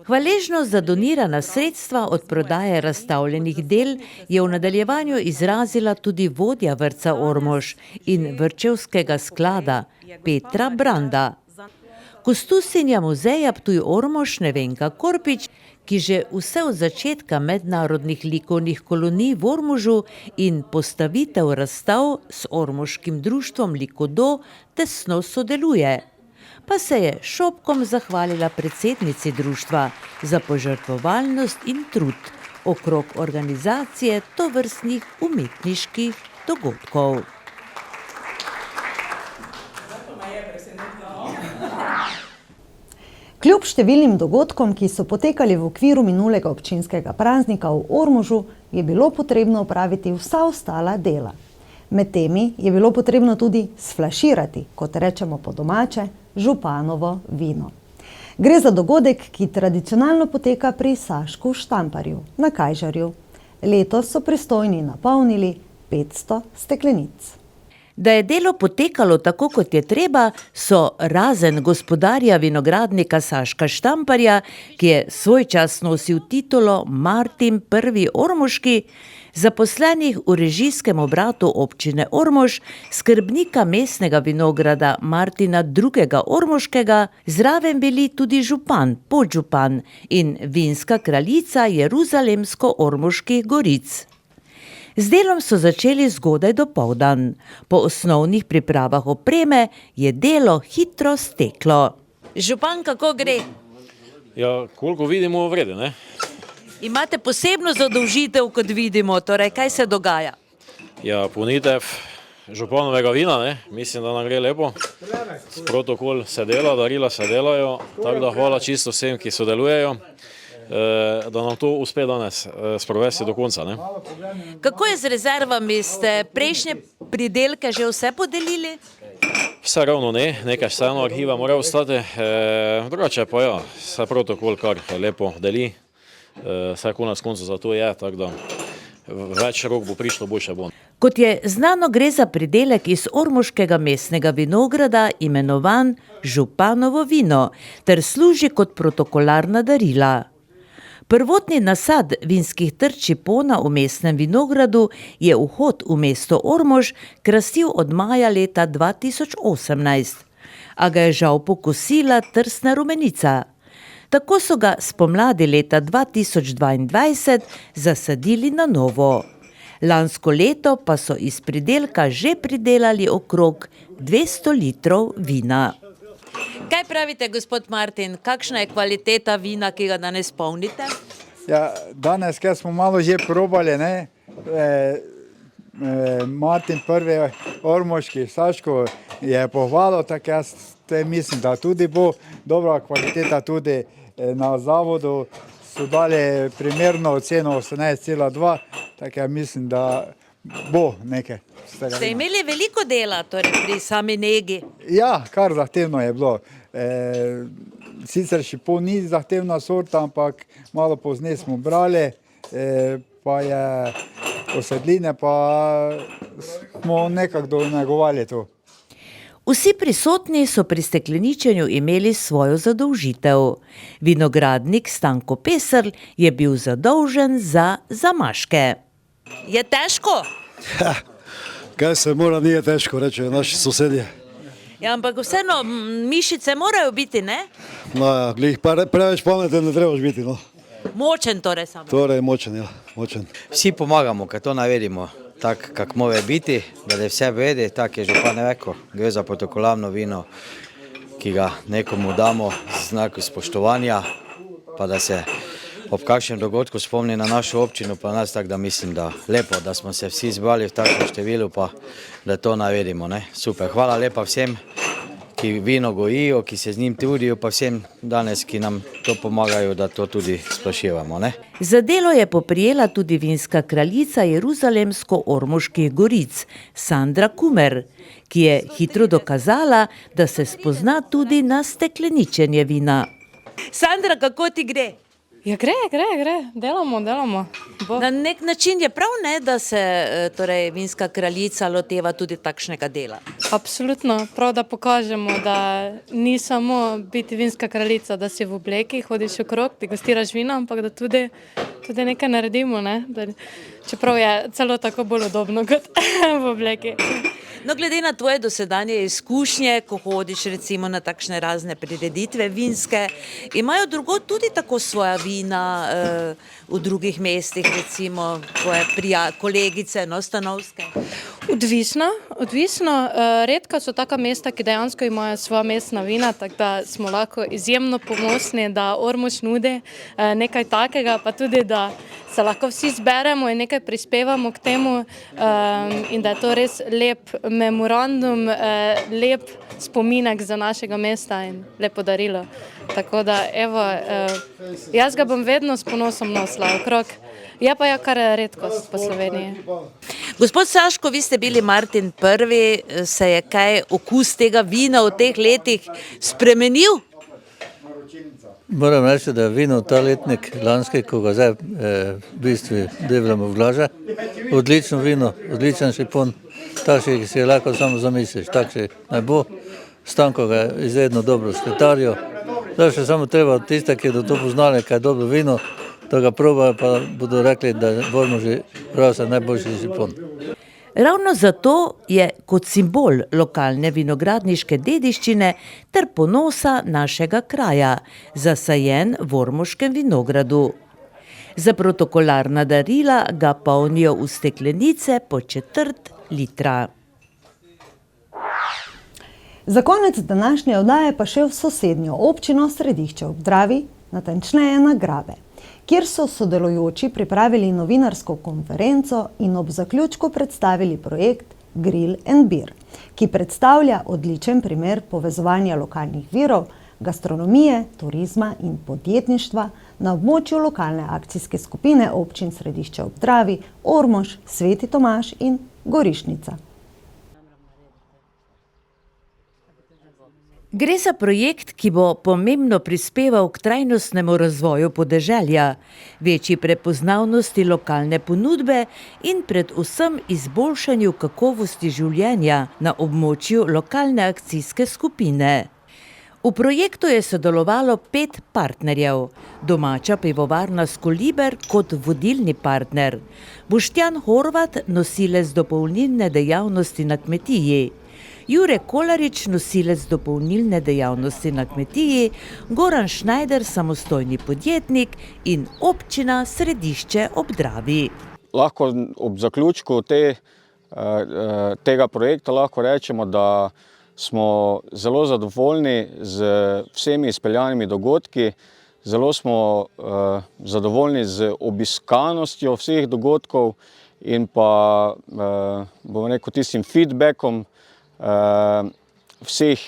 Hvaležnost za donirana sredstva od prodaje razstavljenih del je v nadaljevanju izrazila tudi vodja vrtca Ormož in vrtčevskega sklada Petra Branda. Kustosinja muzeja Ptuj Ormož Nevenka Korpič, ki že vse od začetka mednarodnih likovnih kolonij v Ormožu in postavitev razstav s ormoškim društvom Likodo tesno sodeluje. Pa se je šopkom zahvalila predsednici društva za požrtvovalnost in trud okrog organizacije tovrstnih umetniških dogodkov. Kljub številnim dogodkom, ki so potekali v okviru minulega občinskega praznika v Ormožu, je bilo potrebno opraviti vsa ostala dela. Med temi je bilo potrebno tudi sflaširati, kot rečemo po domače, županovo vino. Gre za dogodek, ki tradicionalno poteka pri Sašku Štamparju na Kajžarju. Letos so pristojni napolnili 500 steklenic. Da je delo potekalo tako, kot je treba, so razen gospodarja vinogradnika Saška Štamparja, ki je svoj čas nosil titulo Martin I. Ormoški, zaposlenih v režijskem obratu občine Ormož, skrbnika mestnega vinograda Martina II. Ormoškega, zraven bili tudi župan, podžupan in vinska kraljica Jeruzalemsko-Ormoških goric. Z delom so začeli zgodaj dopoldan. Po osnovnih pripravah opreme je delo hitro steklo. Župan, kako gre? Ja, koliko vidimo, v redu, ne? Imate posebno zadolžitev, kot vidimo, torej kaj se dogaja? Ja, ponitev županovega vina, ne? Mislim, da nam gre lepo. Protokol se dela, darila se delajo, tako da hvala čisto vsem, ki sodelujejo, da nam to uspe danes sprovesti do konca, ne? Kako je z rezervami? Ste prejšnje pridelke že vse podelili? Vse ravno ne, nekaj vseeno arhiva mora ostati, drugače pa ja, se protokol kar lepo deli, vse konec koncev za to je, tako da več rok bo prišlo, boljše bo. Kot je znano, gre za pridelek iz ormoškega mestnega vinograda, imenovan županovo vino, ter služi kot protokolarna darila. Prvotni nasad vinskih trč Šipona v mestnem vinogradu je vhod v mesto Ormož krasil od maja leta 2018, a ga je žal pokosila trsna rumenica. Tako so ga spomladi leta 2022 zasadili na novo. Lansko leto pa so iz pridelka že pridelali okrog 200 litrov vina. Kaj pravite, gospod Martin, kakšna je kvaliteta vina, ki ga danes polnite? Ja, danes, ker smo malo že probali, ne, Martin I. Ormoški, Saško je pohvalil, tako jaz mislim, da tudi bo dobra kvaliteta tudi na zavodu. So dali primerno oceno 18,2, tako jaz mislim, da bo nekaj. Ste imeli veliko dela torej pri sami negi? Ja, kar zahtevno je bilo. Sicer Šipon ni zahtevna sorta, ampak malo pozneje smo brali, pa je osedline, pa smo nekako negovali to. Vsi prisotni so pri stekleničenju imeli svojo zadolžitev. Vinogradnik Stanko Peserl je bil zadolžen za zamaške. Je težko? Ja, kaj se mora, ni težko, rečejo naši sosedje. Ja, ampak vseeno, mišice morajo biti, ne? No, ja, glih preveč pameten ne trebaš biti, no. Močen torej samo. Torej močen, ja, močen. Vsi pomagamo, kad to naredimo, tako kak mora biti, da je vse vedi, tako je župan rekel, gre za protokolarno vino, ki ga nekomu damo z znakom spoštovanja, pa da se ob kakšnem dogodku spomni na našo občino, pa nas, tako da mislim, da lepo, da smo se vsi zbrali v takšnem številu, pa da to naredimo, ne. Super, hvala lepa vsem, ki vino gojijo, ki se z njim trudijo, pa vsem danes, ki nam to pomagajo, da to tudi splašivamo, ne. Za delo je poprijela tudi vinska kraljica Jeruzalemsko-Ormoških goric, Sandra Kumer, ki je hitro dokazala, da se spozna tudi na stekleničenje vina. Sandra, kako ti gre? Ja, gre, delamo. Na nek način je prav, ne, da se torej, vinska kraljica loteva tudi takšnega dela. Absolutno, prav da pokažemo, da ni samo biti vinska kraljica, da si v obleki, hodiš okrog, degustiraš vino, ampak da tudi nekaj naredimo, ne? Čeprav je celo tako bolj udobno kot v obleki. No, glede na tvoje dosedanje izkušnje, ko hodiš recimo na takšne razne prireditve vinske, imajo drugod tudi tako svoja vina v drugih mestih, recimo tvoje kolegice, no, stanovske? Odvisno. Redka so taka mesta, ki dejansko imajo svoja mestna vina, tako da smo lahko izjemno ponosni, da Ormož nudi nekaj takega, pa tudi, da se lahko vsi zberemo in nekaj prispevamo k temu in da je to res lep memorandum, lep spominek za našega mesta in lepo darilo. Tako da, evo, jaz ga bom vedno s ponosom nosila okrog. Je pa kar redkost po Sloveniji. Gospod Saško, vi ste bili Martin prvi, se je kaj okus tega vina v teh letih spremenil? Moram reči, da je vino ta letnik lanski, ko ga zdaj v bistvu delamo v glaže. Odlično vino, odličen šipon, takšen, ki si je lahko samo zamisliš, takšen naj bo. Stanko ga je izredno dobro skletarjo. Zdaj še samo treba tiste, ki bodo to poznali, kaj je dobro vino, da ga probajo, pa bodo rekli, da je v Ormožu prav najboljši šipon. Ravno zato je kot simbol lokalne vinogradniške dediščine ter ponosa našega kraja, zasajen v ormoškem vinogradu. Za protokolarna darila ga polnijo v steklenice po 1/4 litra. Za konec današnje oddaje pa še v sosednjo občino Središče ob Dravi, natančneje na Grabe, kjer so sodelujoči pripravili novinarsko konferenco in ob zaključku predstavili projekt Grill and Beer, ki predstavlja odličen primer povezovanja lokalnih virov, gastronomije, turizma in podjetništva na območju lokalne akcijske skupine občin Središče ob Dravi, Ormož, Sveti Tomaž in Gorišnica. Gre za projekt, ki bo pomembno prispeval k trajnostnemu razvoju podeželja, večji prepoznavnosti lokalne ponudbe in predvsem izboljšanju kakovosti življenja na območju lokalne akcijske skupine. V projektu je sodelovalo 5 partnerjev, domača pivovarna Skoliber kot vodilni partner, Boštjan Horvat, nosilec dopolnilne dejavnosti na kmetiji, Jure Kolarič, nosilec dopolnilne dejavnosti na kmetiji, Goran Šnajder, samostojni podjetnik in občina Središče ob Dravi. Lahko ob zaključku tega projekta lahko rečemo, da smo zelo zadovoljni z vsemi izpeljanimi dogodki, zelo smo zadovoljni z obiskanostjo vseh dogodkov in pa, bom rekel, tistim feedbackom vseh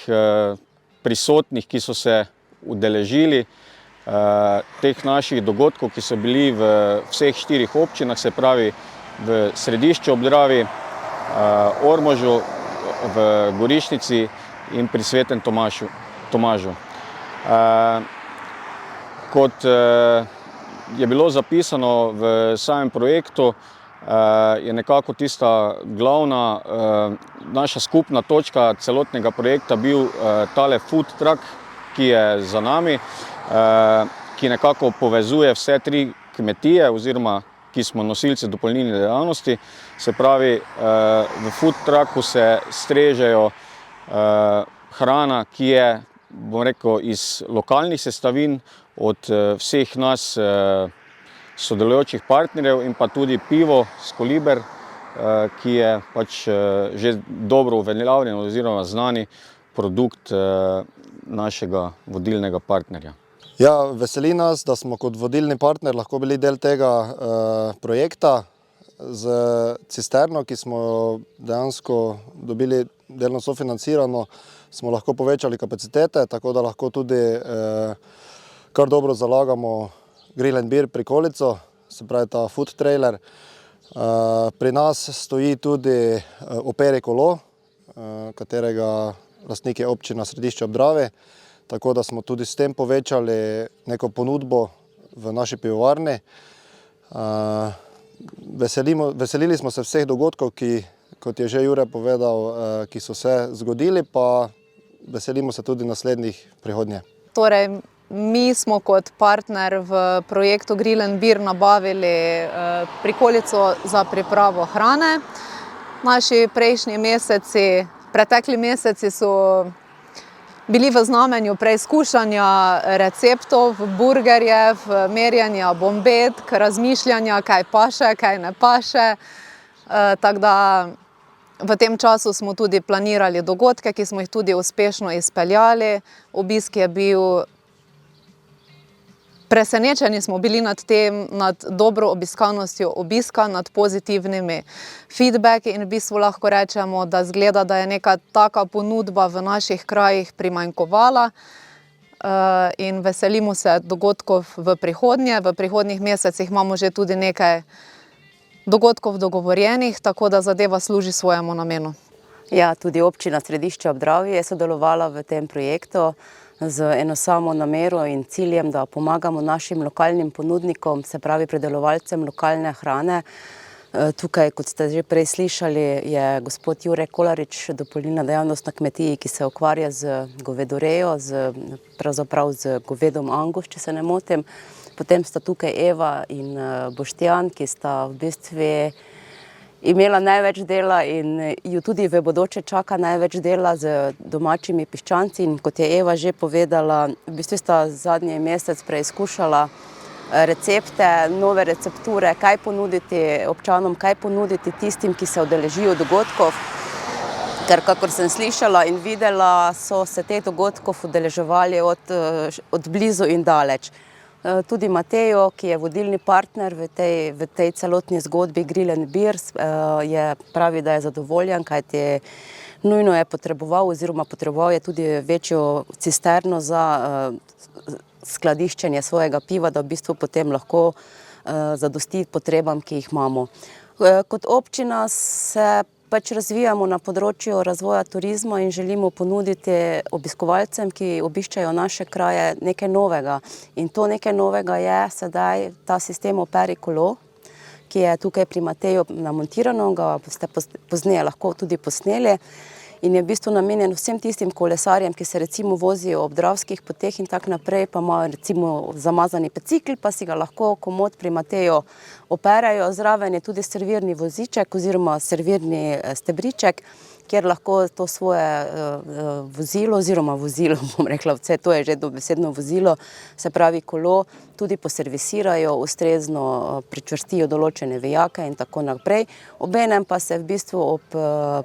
prisotnih, ki so se udeležili teh naših dogodkov, ki so bili v vseh 4 občinah, se pravi v Središču ob Dravi, Ormožu, v Gorišnici in pri Svetem Tomažu. Kot je bilo zapisano v samem projektu, je nekako tista glavna naša skupna točka celotnega projekta bil tale food truck, ki je za nami, ki nekako povezuje vse 3 kmetije oziroma ki smo nosilci dopolnilne dejavnosti. Se pravi, v food trucku se strežejo hrana, ki je, bom rekel, iz lokalnih sestavin od vseh nas sodelujočih partnerjev in pa tudi pivo Skoliber, ki je pač že dobro uveljavljen oziroma znani produkt našega vodilnega partnerja. Ja, veseli nas, da smo kot vodilni partner lahko bili del tega projekta z cisterno, ki smo dejansko dobili delno sofinancirano, smo lahko povečali kapacitete, tako da lahko tudi kar dobro zalagamo Grill and Beer prikolico, se pravi ta food trailer. Pri nas stoji tudi Operi kolo, katerega lastnik je občina Središče ob Dravi, tako da smo tudi s tem povečali neko ponudbo v naši pivovarni. Veselili smo se vseh dogodkov, kot je že Jure povedal, ki so se zgodili, pa veselimo se tudi naslednjih prihodnje. Torej, mi smo kot partner v projektu Grill & Beer nabavili prikolico za pripravo hrane. Naši pretekli meseci so bili v znamenju preizkušanja receptov, burgerjev, merjenja bombetk, razmišljanja, kaj paše, kaj ne paše. Tako da v tem času smo tudi planirali dogodke, ki smo jih tudi uspešno izpeljali. Obisk je bil, presenečeni smo bili nad dobro obiskanostjo obiska, nad pozitivnimi feedbacki in v bistvu lahko rečemo, da zgleda, da je neka taka ponudba v naših krajih primanjkovala in veselimo se dogodkov v prihodnje. V prihodnjih mesecih imamo že tudi nekaj dogodkov dogovorjenih, tako da zadeva služi svojemu namenu. Ja, tudi občina Središče ob Dravi je sodelovala v tem projektu z eno samo namero in ciljem, da pomagamo našim lokalnim ponudnikom, se pravi predelovalcem lokalne hrane. Tukaj, kot ste že prej slišali, je gospod Jure Kolarič, dopolnilna dejavnost na kmetiji, ki se ukvarja z govedorejo, pravzaprav z govedom Angus, če se ne motim. Potem sta tukaj Eva in Boštjan, ki sta v bistvu imela največ dela in ju tudi v bodoče čaka največ dela z domačimi piščanci. In kot je Eva že povedala, v bistvu sta zadnji mesec preizkušala recepte, nove recepture, kaj ponuditi občanom, kaj ponuditi tistim, ki se udeležijo dogodkov. Ker kakor sem slišala in videla, so se teh dogodkov udeleževali od blizu in daleč. Tudi Matejo, ki je vodilni partner v tej celotni zgodbi Grill & Beer, pravi, da je zadovoljen, kajti nujno je potreboval je tudi večjo cisterno za skladiščenje svojega piva, da v bistvu potem lahko zadosti potrebam, ki jih imamo. Kot občina se razvijamo na področju razvoja turizma in želimo ponuditi obiskovalcem, ki obiščajo naše kraje, nekaj novega. In to nekaj novega je sedaj ta sistem Operi kolo, ki je tukaj pri Mateju namontirano, ga ste pozneje lahko tudi posneli. In je v bistvu namenjen vsem tistim kolesarjem, ki se recimo vozijo ob dravskih poteh in tako naprej, pa imajo recimo zamazani bicikl, pa si ga lahko komot pri Mateju operejo. Zraven je tudi servirni voziček oziroma servirni stebriček, kjer lahko to svoje vozilo, bom rekla, vse to je že dobesedno vozilo, se pravi kolo, tudi poservisirajo, ustrezno pričvrstijo določene vijake in tako naprej. Obenem pa se v bistvu ob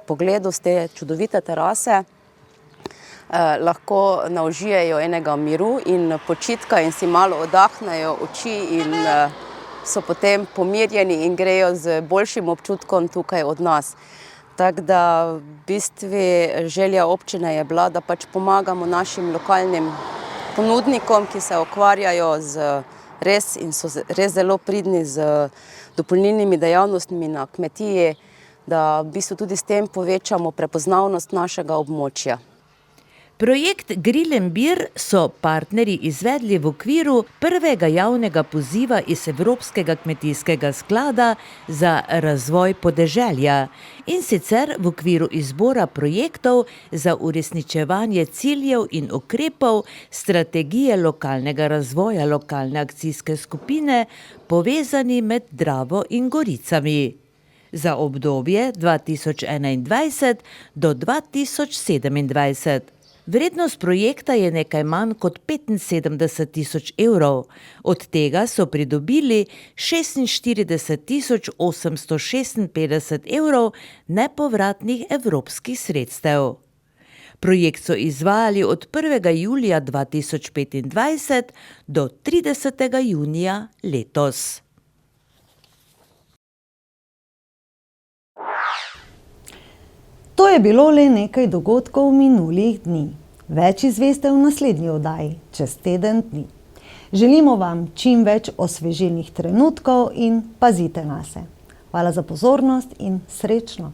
pogledu z te čudovite terase lahko naužijejo enega miru in počitka in si malo oddahnejo oči in so potem pomirjeni in grejo z boljšim občutkom tukaj od nas. Tako da v bistvu želja občine je bila, da pač pomagamo našim lokalnim ponudnikom, ki se ukvarjajo in so res zelo pridni z dopolnilnimi dejavnostmi na kmetiji, da v bistvu tudi s tem povečamo prepoznavnost našega območja. Projekt Grill & Beer so partnerji izvedli v okviru prvega javnega poziva iz Evropskega kmetijskega sklada za razvoj podeželja in sicer v okviru izbora projektov za uresničevanje ciljev in ukrepov strategije lokalnega razvoja lokalne akcijske skupine povezani med Dravo in Goricami za obdobje 2021 do 2027. Vrednost projekta je nekaj manj kot 75 000 evrov, od tega so pridobili 46 856 evrov nepovratnih evropskih sredstev. Projekt so izvajali od 1. julija 2025 do 30. junija letos. To je bilo le nekaj dogodkov minulih dni. Več izveste v naslednji oddaji, čez teden dni. Želimo vam čim več osvežilnih trenutkov in pazite nase. Hvala za pozornost in srečno!